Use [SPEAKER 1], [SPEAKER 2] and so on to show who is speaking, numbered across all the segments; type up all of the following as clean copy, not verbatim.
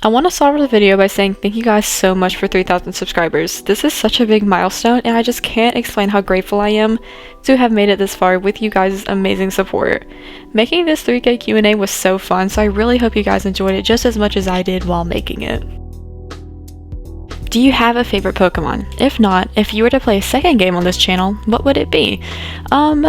[SPEAKER 1] I want to start off the video by saying thank you guys so much for 3,000 subscribers. This is such a big milestone and I just can't explain how grateful I am to have made it this far with you guys' amazing support. Making this 3K Q&A was so fun, so I really hope you guys enjoyed it just as much as I did while making it. Do you have a favorite Pokemon? If not, if you were to play a second game on this channel, what would it be? I'm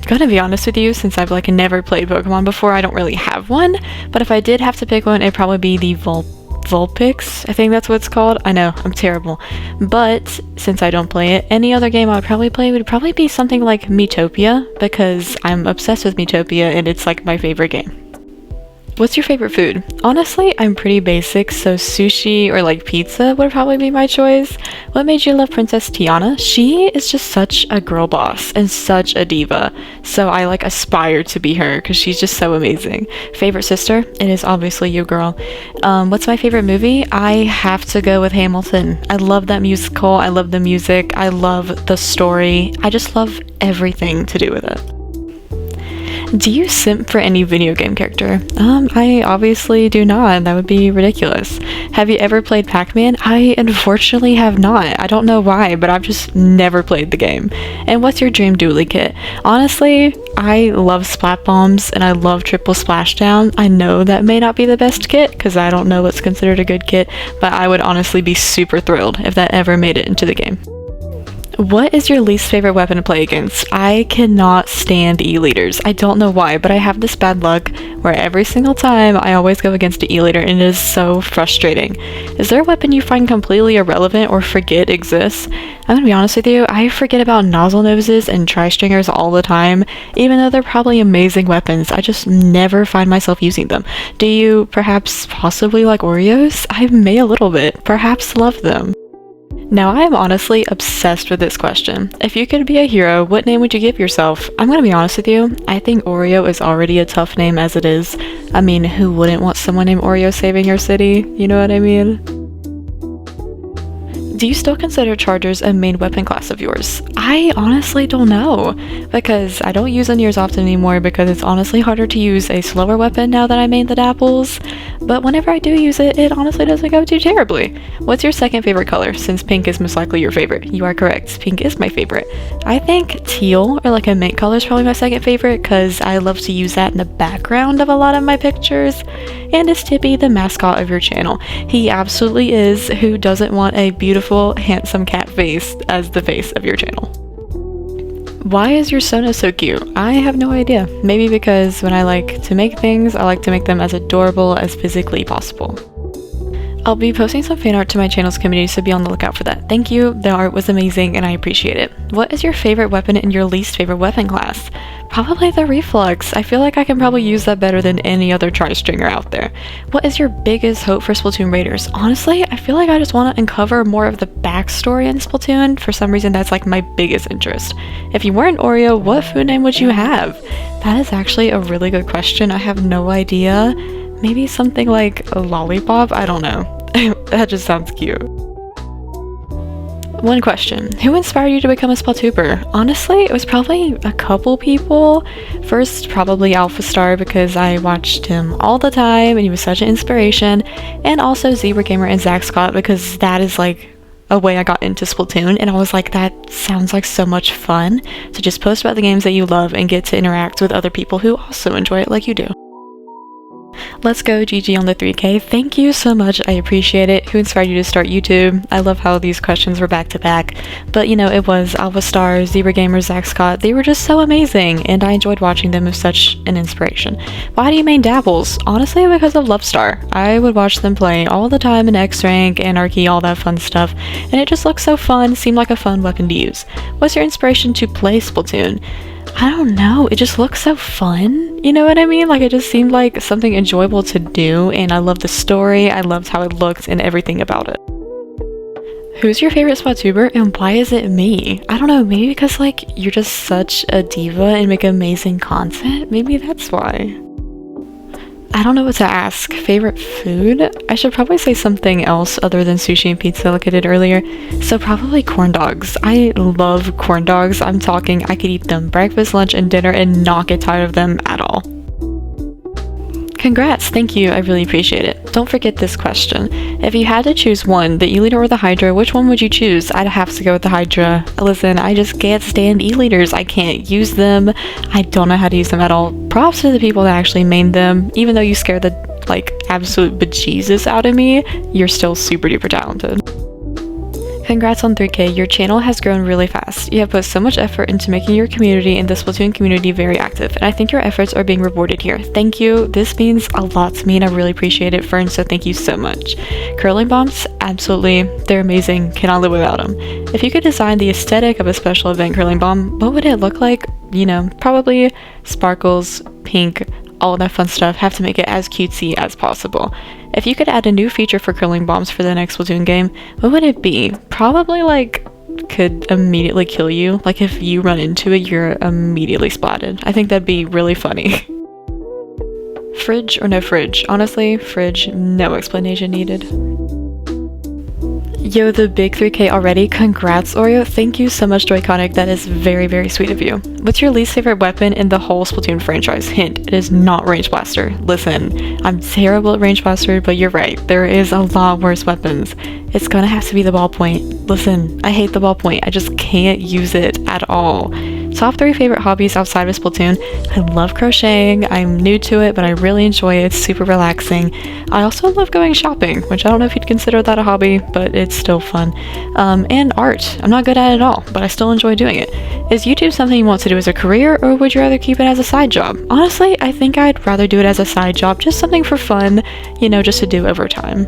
[SPEAKER 1] gonna be honest with you, since I've never played Pokemon before, I don't really have one, but if I did have to pick one, it'd probably be the Vulpix, I think that's what it's called. I know, I'm terrible, but since I don't play it, any other game I would probably play would probably be something like Miitopia, because I'm obsessed with Miitopia and it's like my favorite game. What's your favorite food? Honestly, I'm pretty basic, so sushi or pizza would probably be my choice. What made you love Princess Tiana? She is just such a girl boss and such a diva, so I aspire to be her because she's just so amazing. Favorite sister? It is obviously you, girl. What's my favorite movie? I have to go with Hamilton. I love that musical, I love the music, I love the story, I just love everything to do with it. Do you simp for any video game character? I obviously do not. That would be ridiculous. Have you ever played Pac-Man? I unfortunately have not. I don't know why, but I've just never played the game. And what's your dream dually kit? Honestly, I love Splat Bombs and I love Triple Splashdown. I know that may not be the best kit because I don't know what's considered a good kit, but I would honestly be super thrilled if that ever made it into the game. What is your least favorite weapon to play against? I cannot stand E-leaders. I don't know why, but I have this bad luck where every single time I always go against an E-leader and it is so frustrating. Is there a weapon you find completely irrelevant or forget exists? I'm gonna be honest with you, I forget about nozzle noses and tri-stringers all the time, even though they're probably amazing weapons. I just never find myself using them. Do you perhaps possibly like Oreos? I may a little bit. Perhaps love them. Now, I am honestly obsessed with this question. If you could be a hero, what name would you give yourself? I'm gonna be honest with you, I think Oreo is already a tough name as it is. I mean, who wouldn't want someone named Oreo saving your city? You know what I mean? Do you still consider chargers a main weapon class of yours? I honestly don't know, because I don't use them as often anymore because it's honestly harder to use a slower weapon now that I main the dapples, but whenever I do use it, it honestly doesn't go too terribly. What's your second favorite color, since pink is most likely your favorite? You are correct, pink is my favorite. I think teal or a mint color is probably my second favorite because I love to use that in the background of a lot of my pictures. And is Tippy the mascot of your channel? He absolutely is. Who doesn't want a beautiful, handsome cat face as the face of your channel? Why is your Sona so cute? I have no idea. Maybe because when I like to make things, I like to make them as adorable as physically possible. I'll be posting some fan art to my channel's community, so be on the lookout for that. Thank you, the art was amazing and I appreciate it. What is your favorite weapon and your least favorite weapon class? Probably the Reflux. I feel like I can probably use that better than any other tri-stringer out there. What is your biggest hope for Splatoon Raiders? Honestly, I feel like I just want to uncover more of the backstory in Splatoon. For some reason, that's my biggest interest. If you weren't Oreo, what food name would you have? That is actually a really good question. I have no idea. Maybe something like a lollipop? I don't know. That just sounds cute. One question. Who inspired you to become a Splatuber? Honestly, it was probably a couple people. First, probably AlphaStar because I watched him all the time and he was such an inspiration. And also Zebra Gamer and Zach Scott because that is a way I got into Splatoon and I was like, that sounds like so much fun to just post about the games that you love and get to interact with other people who also enjoy it like you do. Let's go GG on the 3K. Thank you so much. I appreciate it. Who inspired you to start YouTube? I love how these questions were back to back. But you know, it was AlphaStar, Zebra Gamer, Zach Scott. They were just so amazing and I enjoyed watching them as such an inspiration. Why do you main Dapples? Honestly, because of Lovestar. I would watch them play all the time in X-Rank, Anarchy, all that fun stuff. And it just looked so fun, seemed like a fun weapon to use. What's your inspiration to play Splatoon? I don't know, it just looks so fun, you know what I mean? It just seemed like something enjoyable to do and I loved the story, I loved how it looked and everything about it. Who's your favorite Splatuber and why is it me? I don't know, maybe because you're just such a diva and make amazing content? Maybe that's why. I don't know what to ask. Favorite food? I should probably say something else other than sushi and pizza like I did earlier. So probably corn dogs. I love corn dogs. I'm talking I could eat them breakfast, lunch, and dinner and not get tired of them at all. Congrats, thank you, I really appreciate it. Don't forget this question. If you had to choose one, the E-liter or the Hydra, which one would you choose? I'd have to go with the Hydra. Listen, I just can't stand E-liters. I can't use them. I don't know how to use them at all. Props to the people that actually made them. Even though you scare the, like, absolute bejesus out of me, you're still super duper talented. Congrats on 3K, your channel has grown really fast. You have put so much effort into making your community and the Splatoon community very active, and I think your efforts are being rewarded here. Thank you, this means a lot to me and I really appreciate it, Fern, so thank you so much. Curling bombs, absolutely, they're amazing, cannot live without them. If you could design the aesthetic of a special event curling bomb, what would it look like? You know, probably sparkles, pink, all of that fun stuff, have to make it as cutesy as possible. If you could add a new feature for curling bombs for the next Splatoon game, what would it be? Probably like, could immediately kill you. Like if you run into it, you're immediately splatted. I think that'd be really funny. Fridge or no fridge? Honestly, fridge, no explanation needed. Yo, the big 3K already. Congrats, Oreo. Thank you so much, Joyconic. That is very, very sweet of you. What's your least favorite weapon in the whole Splatoon franchise? Hint, it is not Range Blaster. Listen, I'm terrible at Range Blaster, but you're right. There is a lot worse weapons. It's gonna have to be the ballpoint. Listen, I hate the ballpoint. I just can't use it at all. Top 3 favorite hobbies outside of Splatoon. I love crocheting. I'm new to it, but I really enjoy it. It's super relaxing. I also love going shopping, which I don't know if you'd consider that a hobby, but it's still fun. And art. I'm not good at it at all, but I still enjoy doing it. Is YouTube something you want to do as a career, or would you rather keep it as a side job? Honestly, I think I'd rather do it as a side job, just something for fun, you know, just to do over time.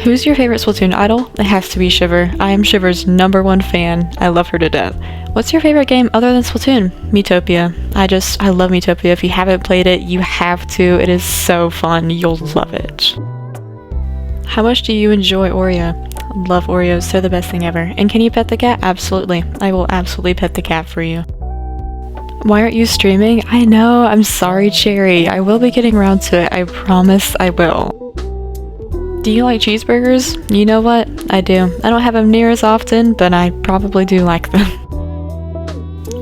[SPEAKER 1] Who's your favorite Splatoon idol? It has to be Shiver. I am Shiver's #1 fan. I love her to death. What's your favorite game other than Splatoon? Miitopia. I love Miitopia. If you haven't played it, you have to. It is so fun. You'll love it. How much do you enjoy Oreo? Love Oreos. They're the best thing ever. And can you pet the cat? Absolutely. I will absolutely pet the cat for you. Why aren't you streaming? I know. I'm sorry, Cherry. I will be getting around to it. I promise I will. Do you like cheeseburgers? You know what? I do. I don't have them near as often, but I probably do like them.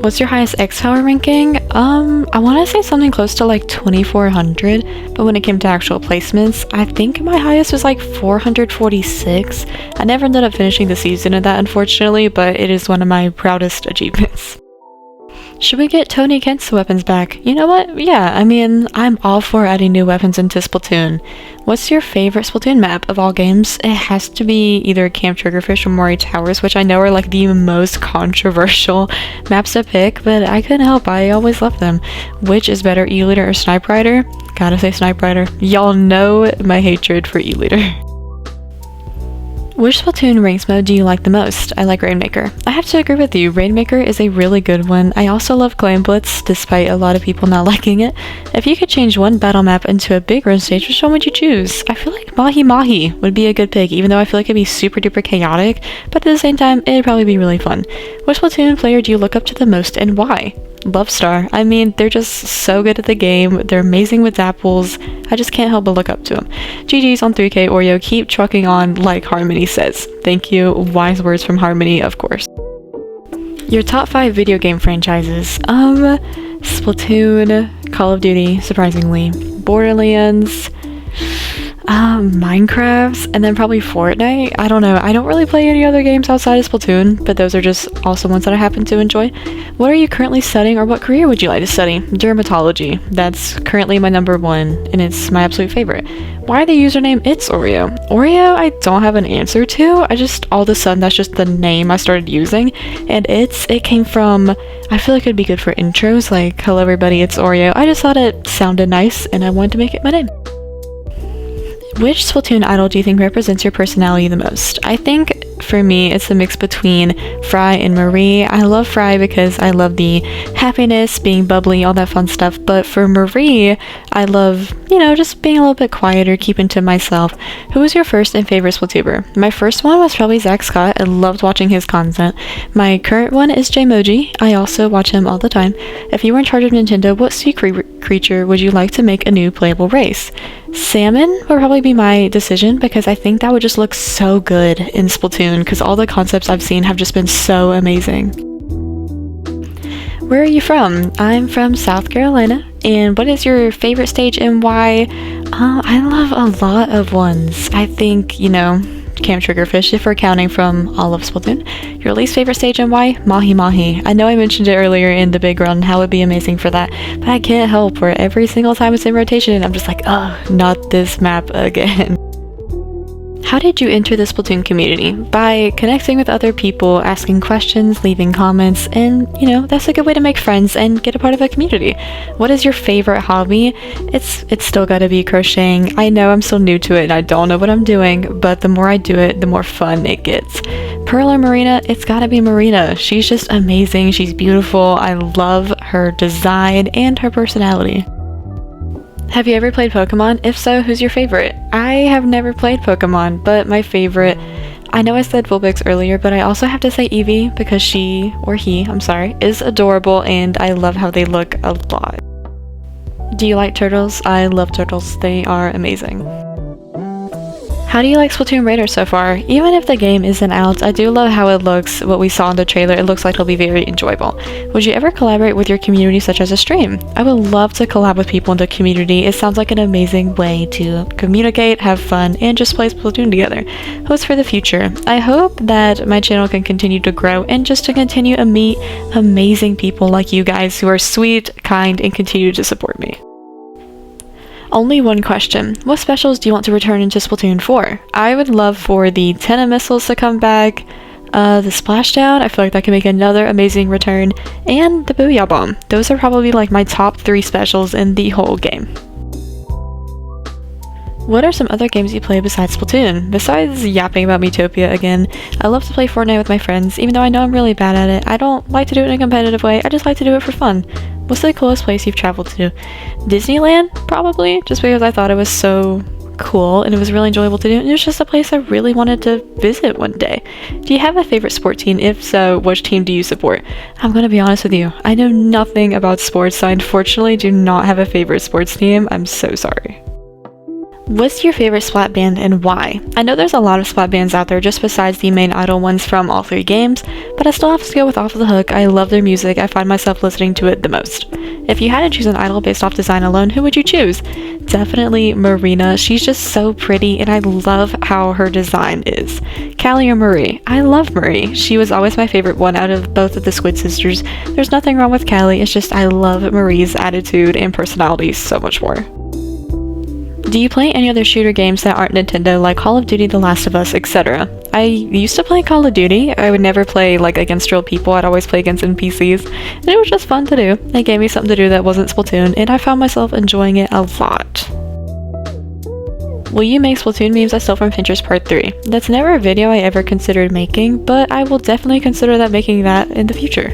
[SPEAKER 1] What's your highest X-Power ranking? I want to say something close to like 2400, but when it came to actual placements, I think my highest was like 446. I never ended up finishing the season of that, unfortunately, but it is one of my proudest achievements. Should we get Tony Kent's weapons back? You know what? Yeah, I mean, I'm all for adding new weapons into Splatoon. What's your favorite Splatoon map of all games? It has to be either Camp Triggerfish or Mori Towers, which I know are like the most controversial maps to pick, but I couldn't help. I always love them. Which is better, E-liter or Snipe Rider? Gotta say Snipe Rider. Y'all know my hatred for E-liter. Which Splatoon ranks mode do you like the most? I like Rainmaker. I have to agree with you, Rainmaker is a really good one. I also love Clan Blitz, despite a lot of people not liking it. If you could change one battle map into a big run stage, which one would you choose? I feel like Mahi Mahi would be a good pick, even though I feel like it'd be super duper chaotic, but at the same time, it'd probably be really fun. Which Splatoon player do you look up to the most and why? Lovestar. I mean, they're just so good at the game. They're amazing with apples. I just can't help but look up to them. GG's on 3K, Oreo. Keep trucking on like Harmony says. Thank you. Wise words from Harmony, of course. Your top 5 video game franchises. Splatoon, Call of Duty, surprisingly, Borderlands, Minecraft, and then probably Fortnite. I don't know. I don't really play any other games outside of Splatoon, but those are just also ones that I happen to enjoy. What are you currently studying, or what career would you like to study? Dermatology. That's currently my #1, and it's my absolute favorite. Why the username It's Oreo? Oreo, I don't have an answer to. I just, all of a sudden, that's just the name I started using, and it came from, I feel like it'd be good for intros, like, hello everybody, it's Oreo. I just thought it sounded nice, and I wanted to make it my name. Which Splatoon idol do you think represents your personality the most? I think for me it's a mix between Fry and Marie. I love Fry because I love the happiness, being bubbly, all that fun stuff, but for Marie, I love, you know, just being a little bit quieter, keeping to myself. Who was your first and favorite Splatuber? My first one was probably Zach Scott. I loved watching his content. My current one is Jmoji. I also watch him all the time. If you were in charge of Nintendo, what sea creature would you like to make a new playable race? Salmon would probably be my decision because I think that would just look so good in Splatoon because all the concepts I've seen have just been so amazing. Where are you from? I'm from South Carolina. And what is your favorite stage and why? I love a lot of ones. I think, Camp Triggerfish, if we're counting from all of Splatoon. Your least favorite stage and why? Mahi Mahi. I know I mentioned it earlier in the big run, how it'd be amazing for that, but I can't help where every single time it's in rotation, I'm just like, oh, not this map again. How did you enter the Splatoon community? By connecting with other people, asking questions, leaving comments, and that's a good way to make friends and get a part of a community. What is your favorite hobby? It's still gotta be crocheting. I know I'm still new to it and I don't know what I'm doing, but the more I do it, the more fun it gets. Pearl or Marina? It's gotta be Marina. She's just amazing. She's beautiful. I love her design and her personality. Have you ever played Pokemon? If so, who's your favorite? I have never played Pokemon, but my favorite, I know I said Vulpix earlier, but I also have to say Eevee because she, or he, I'm sorry, is adorable and I love how they look a lot. Do you like turtles? I love turtles. They are amazing. How do you like Splatoon Raiders so far? Even if the game isn't out, I do love how it looks. What we saw in the trailer, it looks like it'll be very enjoyable. Would you ever collaborate with your community such as a stream? I would love to collab with people in the community. It sounds like an amazing way to communicate, have fun, and just play Splatoon together. Hopes for the future. I hope that my channel can continue to grow and just to continue to meet amazing people like you guys who are sweet, kind, and continue to support me. Only one question. What specials do you want to return into Splatoon 4? I would love for the Tenna missiles to come back, the Splashdown, I feel like that can make another amazing return, and the Booyah Bomb. Those are probably like my top 3 specials in the whole game. What are some other games you play besides Splatoon? Besides yapping about Miitopia again, I love to play Fortnite with my friends, even though I know I'm really bad at it. I don't like to do it in a competitive way, I just like to do it for fun. What's the coolest place you've traveled to? Disneyland, probably, just because I thought it was so cool and it was really enjoyable to do, and it was just a place I really wanted to visit one day. Do you have a favorite sport team? If so, which team do you support? I'm gonna be honest with you, I know nothing about sports, so I unfortunately do not have a favorite sports team. I'm so sorry. What's your favorite Splat band and why? I know there's a lot of Splat bands out there just besides the main idol ones from all 3 games, but I still have to go with Off the Hook. I love their music, I find myself listening to it the most. If you had to choose an idol based off design alone, who would you choose? Definitely Marina. She's just so pretty and I love how her design is. Callie or Marie? I love Marie. She was always my favorite one out of both of the Squid sisters. There's nothing wrong with Callie, it's just I love Marie's attitude and personality so much more. Do you play any other shooter games that aren't Nintendo, like Call of Duty, The Last of Us, etc.? I used to play Call of Duty. I would never play against real people, I'd always play against NPCs, and it was just fun to do. It gave me something to do that wasn't Splatoon, and I found myself enjoying it a lot. Will you make Splatoon memes I stole from Pinterest Part 3? That's never a video I ever considered making, but I will definitely consider making that in the future.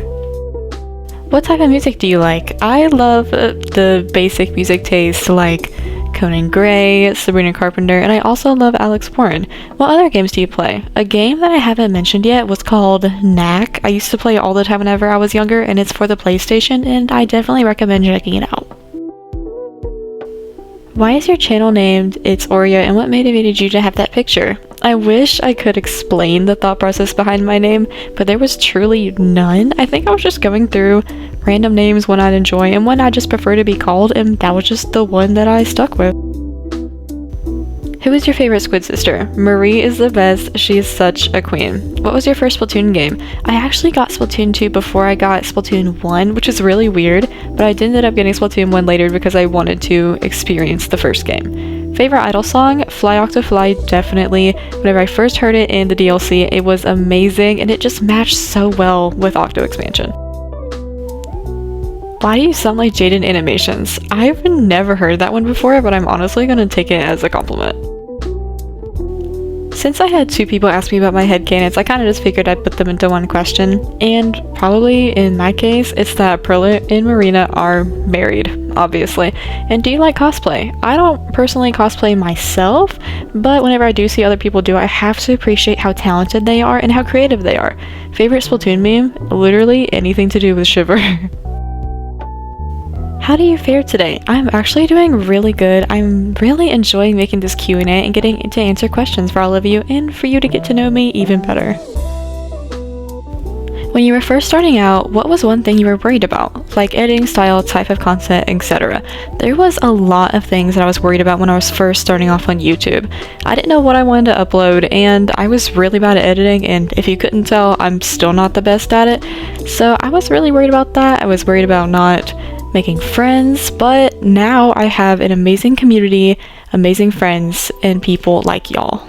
[SPEAKER 1] What type of music do you like? I love the basic music taste like Conan Gray, Sabrina Carpenter, and I also love Alex Warren. What other games do you play? A game that I haven't mentioned yet was called Knack. I used to play it all the time whenever I was younger, and it's for the PlayStation, and I definitely recommend checking it out. Why is your channel named It's Oreo, and what motivated you to have that picture? I wish I could explain the thought process behind my name, but there was truly none. I think I was just going through random names, one I'd enjoy and one I just prefer to be called, and that was just the one that I stuck with. Who is your favorite Squid sister? Marie is the best. She is such a queen. What was your first Splatoon game? I actually got Splatoon 2 before I got Splatoon 1, which is really weird, but I ended up getting Splatoon 1 later because I wanted to experience the first game. Favorite idol song? Fly Octofly, definitely. Whenever I first heard it in the DLC, it was amazing and it just matched so well with Octo Expansion. Why do you sound like Jaden Animations? I've never heard that one before, but I'm honestly gonna take it as a compliment. Since I had 2 people ask me about my headcanons, I kind of just figured I'd put them into one question, and probably in my case, it's that Pearl and Marina are married, obviously. And do you like cosplay? I don't personally cosplay myself, but whenever I do see other people do, I have to appreciate how talented they are and how creative they are. Favorite Splatoon meme? Literally anything to do with Shiver. How do you fare today? I'm actually doing really good. I'm really enjoying making this Q&A and getting to answer questions for all of you and for you to get to know me even better. When you were first starting out, what was one thing you were worried about? Like editing style, type of content, etc. There was a lot of things that I was worried about when I was first starting off on YouTube. I didn't know what I wanted to upload, and I was really bad at editing, and if you couldn't tell, I'm still not the best at it. So I was really worried about that. I was worried about not making friends, but now I have an amazing community, amazing friends, and people like y'all.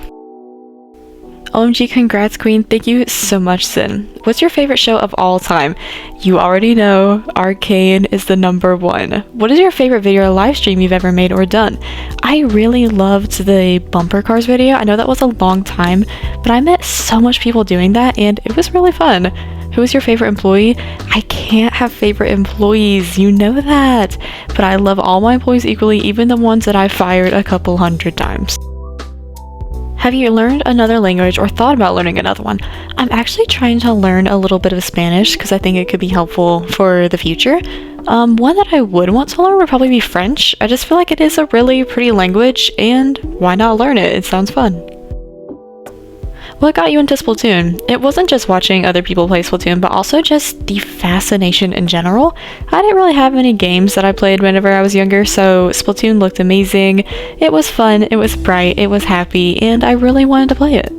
[SPEAKER 1] OMG, congrats, Queen. Thank you so much, Sin. What's your favorite show of all time? You already know, Arcane is the #1. What is your favorite video or live stream you've ever made or done? I really loved the bumper cars video. I know that was a long time, but I met so much people doing that, and it was really fun. Who is your favorite employee? I can't have favorite employees, you know that. But I love all my employees equally, even the ones that I fired a couple hundred times. Have you learned another language or thought about learning another one? I'm actually trying to learn a little bit of Spanish because I think it could be helpful for the future. One that I would want to learn would probably be French. I just feel like it is a really pretty language, and why not learn it? It sounds fun. What got you into Splatoon? It wasn't just watching other people play Splatoon, but also just the fascination in general. I didn't really have any games that I played whenever I was younger, so Splatoon looked amazing. It was fun, it was bright, it was happy, and I really wanted to play it.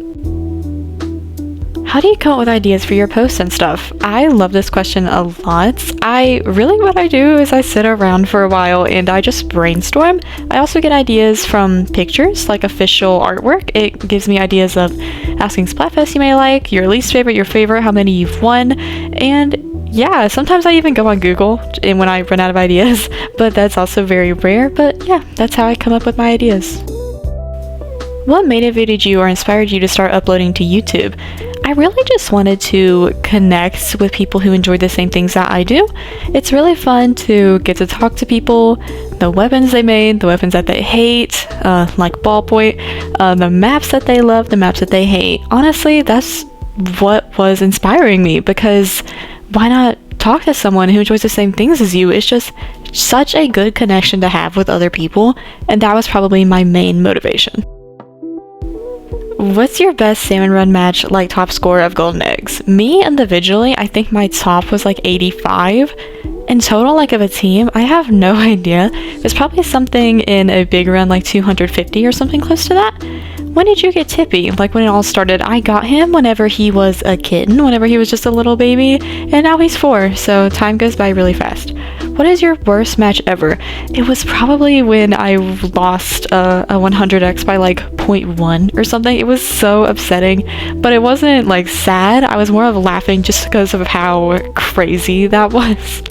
[SPEAKER 1] How do you come up with ideas for your posts and stuff? I love this question a lot. What I do is I sit around for a while and I just brainstorm. I also get ideas from pictures, like official artwork. It gives me ideas of asking Splatfest you may like, your least favorite, your favorite, how many you've won, and yeah, sometimes I even go on Google and when I run out of ideas, but that's also very rare. But yeah, that's how I come up with my ideas. What motivated you or inspired you to start uploading to YouTube? I really just wanted to connect with people who enjoy the same things that I do. It's really fun to get to talk to people, the weapons they made, the weapons that they hate, like ballpoint, the maps that they love, the maps that they hate. Honestly, that's what was inspiring me, because why not talk to someone who enjoys the same things as you? It's just such a good connection to have with other people, and that was probably my main motivation. What's your best salmon run match, like top score of golden eggs? Me individually, I think my top was like 85. In total, like of a team, I have no idea. It's probably something in a big run like 250 or something close to that. When did you get Tippy? Like when it all started, I got him whenever he was a kitten, whenever he was just a little baby, and now he's 4, so time goes by really fast. What is your worst match ever? It was probably when I lost a 100x by like 0.1 or something. It was so upsetting, but it wasn't like sad. I was more of laughing just because of how crazy that was.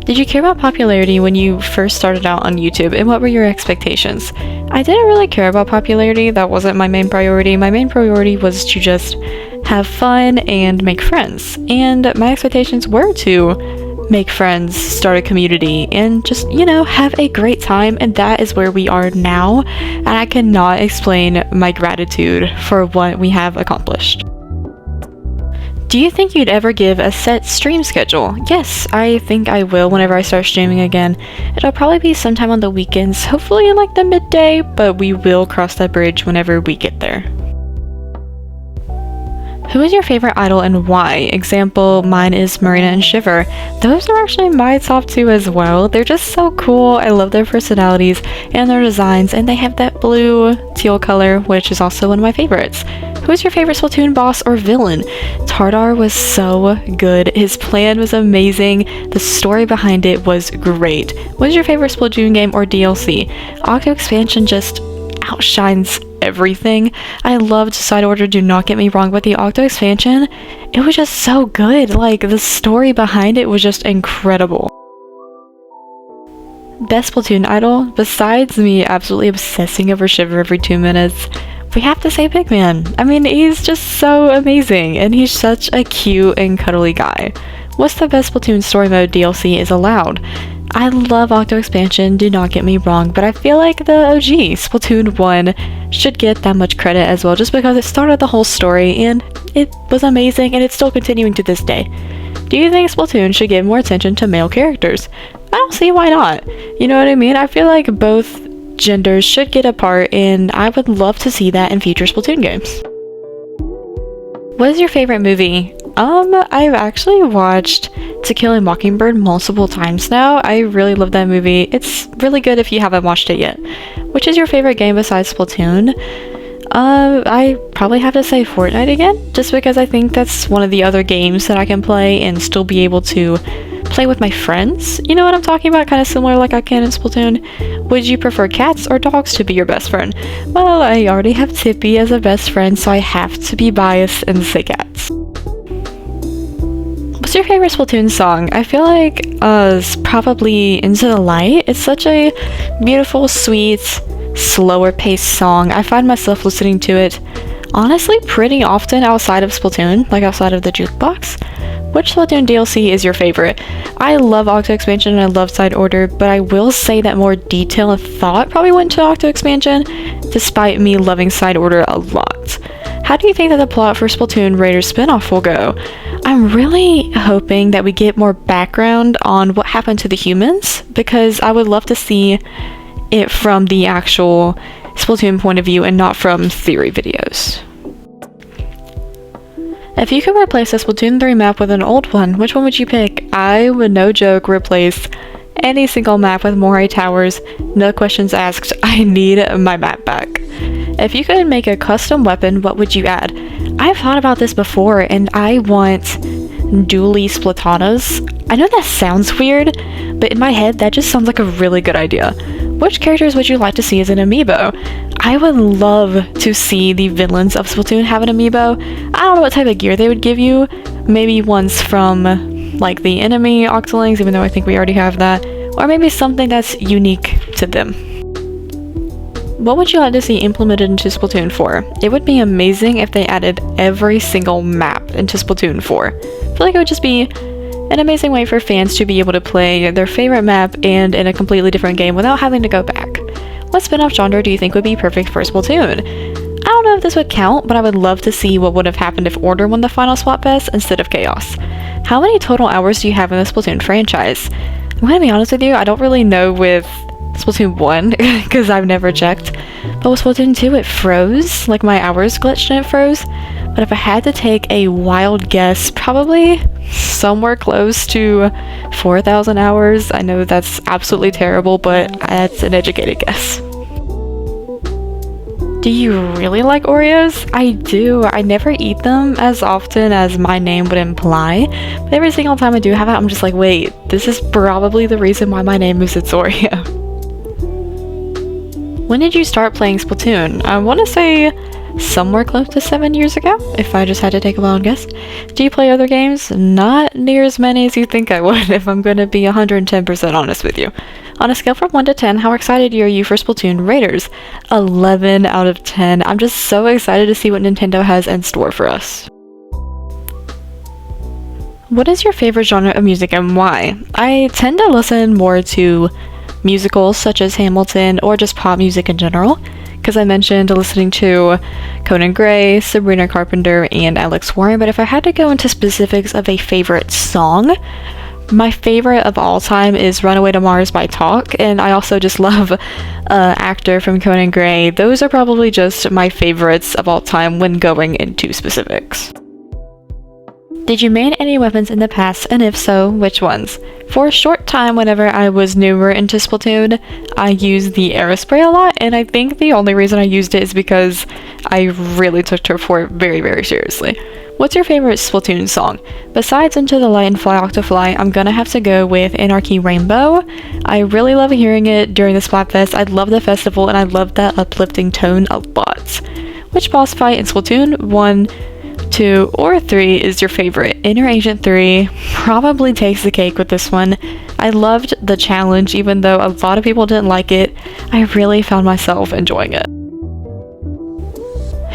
[SPEAKER 1] Did you care about popularity when you first started out on YouTube, and what were your expectations? I didn't really care about popularity. That wasn't my main priority. My main priority was to just have fun and make friends, and my expectations were to make friends, start a community, and just, you know, have a great time, and that is where we are now, and I cannot explain my gratitude for what we have accomplished. Do you think you'd ever give a set stream schedule? Yes, I think I will whenever I start streaming again. It'll probably be sometime on the weekends, hopefully in like the midday, but we will cross that bridge whenever we get there. Who is your favorite idol and why? Example, mine is Marina and Shiver. Those are actually my top 2 as well. They're just so cool. I love their personalities and their designs, and they have that blue teal color, which is also one of my favorites. Who is your favorite Splatoon boss or villain? Tardar was so good. His plan was amazing. The story behind it was great. What is your favorite Splatoon game or DLC? Octo Expansion just outshines everything. I loved Side Order, do not get me wrong, but the Octo Expansion, it was just so good. Like, the story behind it was just incredible. Best Splatoon idol? Besides me absolutely obsessing over Shiver every 2 minutes, we have to say Pigman. I mean, he's just so amazing, and he's such a cute and cuddly guy. What's the best Splatoon story mode DLC is allowed? I love Octo Expansion, do not get me wrong, but I feel like the OG, Splatoon 1, should get that much credit as well, just because it started the whole story, and it was amazing, and it's still continuing to this day. Do you think Splatoon should give more attention to male characters? I don't see why not. You know what I mean? I feel like both genders should get a part, and I would love to see that in future Splatoon games. What is your favorite movie? I've actually watched To Kill a Mockingbird multiple times now. I really love that movie. It's really good if you haven't watched it yet. Which is your favorite game besides Splatoon? I probably have to say Fortnite again, just because I think that's one of the other games that I can play and still be able to play with my friends. You know what I'm talking about? Kind of similar like I can in Splatoon. Would you prefer cats or dogs to be your best friend? Well, I already have Tippy as a best friend, so I have to be biased and say cats. What's your favorite Splatoon song? I feel like it's probably Into the Light. It's such a beautiful, sweet, slower paced song. I find myself listening to it honestly pretty often outside of Splatoon, like outside of the jukebox. Which Splatoon DLC is your favorite? I love Octo Expansion and I love Side Order, but I will say that more detail and thought probably went to Octo Expansion, despite me loving Side Order a lot. How do you think that the plot for Splatoon Raiders spinoff will go? I'm really hoping that we get more background on what happened to the humans, because I would love to see it from the actual Splatoon point of view and not from theory videos. If you could replace a Splatoon 3 map with an old one, which one would you pick? I would, no joke, replace any single map with Moray Towers. No questions asked. I need my map back. If you could make a custom weapon, what would you add? I've thought about this before, and I want dually splatanas. I know that sounds weird, but in my head, that just sounds like a really good idea. Which characters would you like to see as an amiibo? I would love to see the villains of Splatoon have an amiibo. I don't know what type of gear they would give you. Maybe ones from like the enemy Octolings, even though I think we already have that. Or maybe something that's unique to them. What would you like to see implemented into Splatoon 4? It would be amazing if they added every single map into Splatoon 4. I feel like it would just be an amazing way for fans to be able to play their favorite map and in a completely different game without having to go back. What spin-off genre do you think would be perfect for Splatoon? I don't know if this would count, but I would love to see what would have happened if Order won the final Splatfest instead of Chaos. How many total hours do you have in the Splatoon franchise? I'm gonna be honest with you, I don't really know with Splatoon 1 because I've never checked, but with Splatoon 2 it froze, like my hours glitched and it froze. But if I had to take a wild guess, probably somewhere close to 4,000 hours. I know that's absolutely terrible, but that's an educated guess. Do you really like Oreos? I do. I never eat them as often as my name would imply, but every single time I do have it, I'm just like, wait, this is probably the reason why my name is It's Oreo. When did you start playing Splatoon? I want to say somewhere close to 7 years ago, if I just had to take a wild guess. Do you play other games? Not near as many as you think I would, if I'm going to be 110% honest with you. On a scale from 1 to 10, how excited are you for Splatoon Raiders? 11 out of 10. I'm just so excited to see what Nintendo has in store for us. What is your favorite genre of music and why? I tend to listen more to musicals such as Hamilton or just pop music in general, because I mentioned listening to Conan Gray, Sabrina Carpenter, and Alex Warren, but if I had to go into specifics of a favorite song, my favorite of all time is Runaway to Mars by Talk, and I also just love Actor from Conan Gray. Those are probably just my favorites of all time when going into specifics. Did you main any weapons in the past, and if so, which ones? For a short time whenever I was newer into Splatoon, I used the Aerospray a lot, and I think the only reason I used it is because I really took Turf 4 very, very seriously. What's your favorite Splatoon song? Besides Into the Light and Fly Octofly, I'm gonna have to go with Anarchy Rainbow. I really love hearing it during the Splatfest. I love the festival, and I love that uplifting tone a lot. Which boss fight in Splatoon 1, 2, or 3 is your favorite? Inner Agent 3 probably takes the cake with this one. I loved the challenge, even though a lot of people didn't like it. I really found myself enjoying it.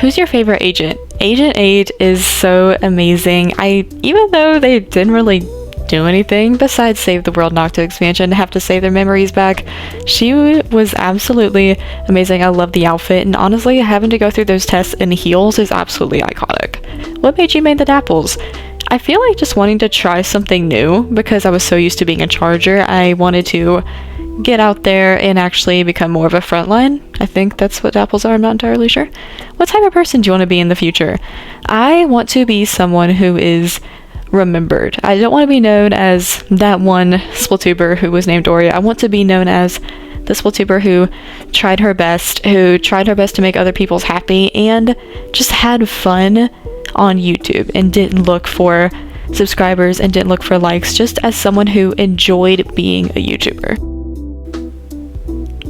[SPEAKER 1] Who's your favorite agent? Agent 8 is so amazing. Even though they didn't really do anything besides save the world Nocto expansion to have to save their memories back, she was absolutely amazing. I love the outfit, and honestly, having to go through those tests in heels is absolutely iconic. What made you make the dapples? I feel like just wanting to try something new because I was so used to being a charger. I wanted to get out there and actually become more of a frontline. I think that's what apples are, I'm not entirely sure. What type of person do you want to be in the future? I want to be someone who is remembered. I don't want to be known as that one Splatuber who was named Doria. I want to be known as the Splatuber who tried her best to make other people's happy and just had fun on YouTube and didn't look for subscribers and didn't look for likes, just as someone who enjoyed being a YouTuber.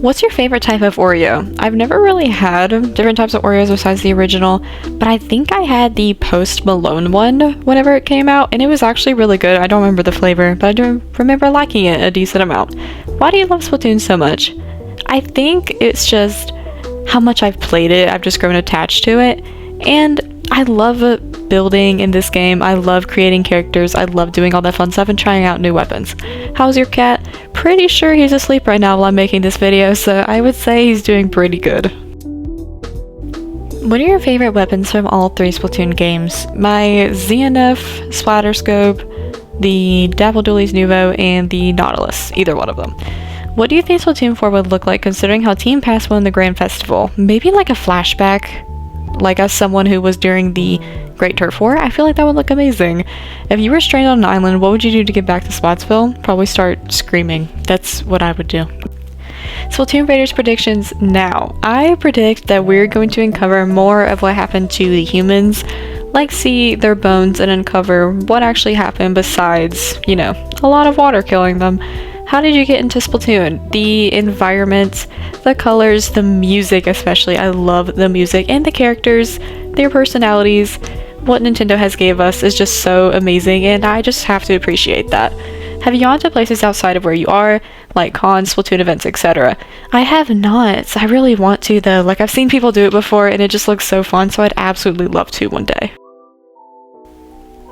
[SPEAKER 1] What's your favorite type of Oreo? I've never really had different types of Oreos besides the original, but I think I had the Post Malone one whenever it came out, and it was actually really good. I don't remember the flavor, but I do remember liking it a decent amount. Why do you love Splatoon so much? I think it's just how much I've played it. I've just grown attached to it, and I love building in this game. I love creating characters. I love doing all that fun stuff and trying out new weapons. How's your cat? Pretty sure he's asleep right now while I'm making this video, so I would say he's doing pretty good. What are your favorite weapons from all three Splatoon games? My ZNF, Splatter Scope, the Dapple Dualies Nuvo, and the Nautilus. Either one of them. What do you think Splatoon 4 would look like considering how Team Pass won the Grand Festival? Maybe like a flashback? Like as someone who was during the Great Turf War, I feel like that would look amazing. If you were stranded on an island, what would you do to get back to Spotsville? Probably start screaming. That's what I would do. Splatoon Raiders predictions now. I predict that we're going to uncover more of what happened to the humans, like see their bones and uncover what actually happened besides, you know, a lot of water killing them. How did you get into Splatoon? The environment, the colors, the music especially. I love the music and the characters, their personalities. What Nintendo has gave us is just so amazing, and I just have to appreciate that. Have you gone to places outside of where you are, like cons, Splatoon events, etc.? I have not. I really want to though. Like I've seen people do it before and it just looks so fun, so I'd absolutely love to one day.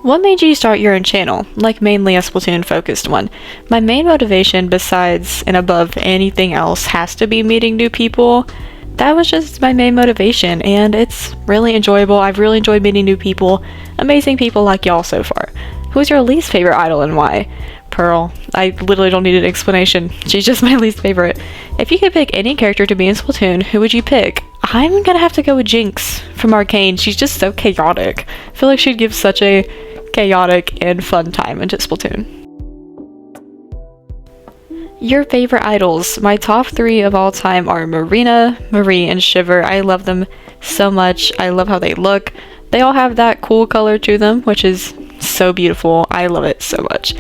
[SPEAKER 1] What made you start your own channel, like mainly a Splatoon focused one? My main motivation besides and above anything else has to be meeting new people. That was just my main motivation, and it's really enjoyable. I've really enjoyed meeting new people, amazing people like y'all so far. Who's your least favorite idol and why? Pearl. I literally don't need an explanation. She's just my least favorite. If you could pick any character to be in Splatoon, who would you pick? I'm gonna have to go with Jinx from Arcane. She's just so chaotic. I feel like she'd give such a chaotic and fun time into Splatoon. Your favorite idols. My top 3 of all time are Marina, Marie, and Shiver. I love them so much. I love how they look. They all have that cool color to them, which is so beautiful. I love it so much.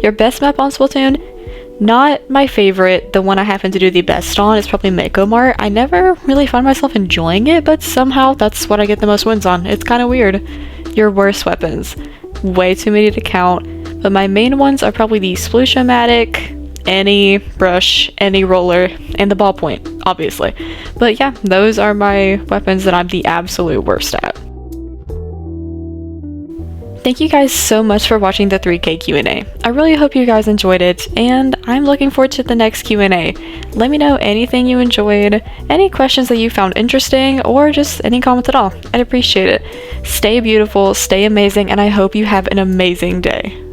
[SPEAKER 1] Your best map on Splatoon? Not my favorite. The one I happen to do the best on is probably Mako Mart. I never really find myself enjoying it, but somehow that's what I get the most wins on. It's kind of weird. Your worst weapons. Way too many to count, but my main ones are probably the Splooshomatic, any brush, any roller, and the ballpoint, obviously. But yeah, those are my weapons that I'm the absolute worst at. Thank you guys so much for watching the 3K Q&A. I really hope you guys enjoyed it, and I'm looking forward to the next Q&A. Let me know anything you enjoyed, any questions that you found interesting, or just any comments at all. I'd appreciate it. Stay beautiful, stay amazing, and I hope you have an amazing day.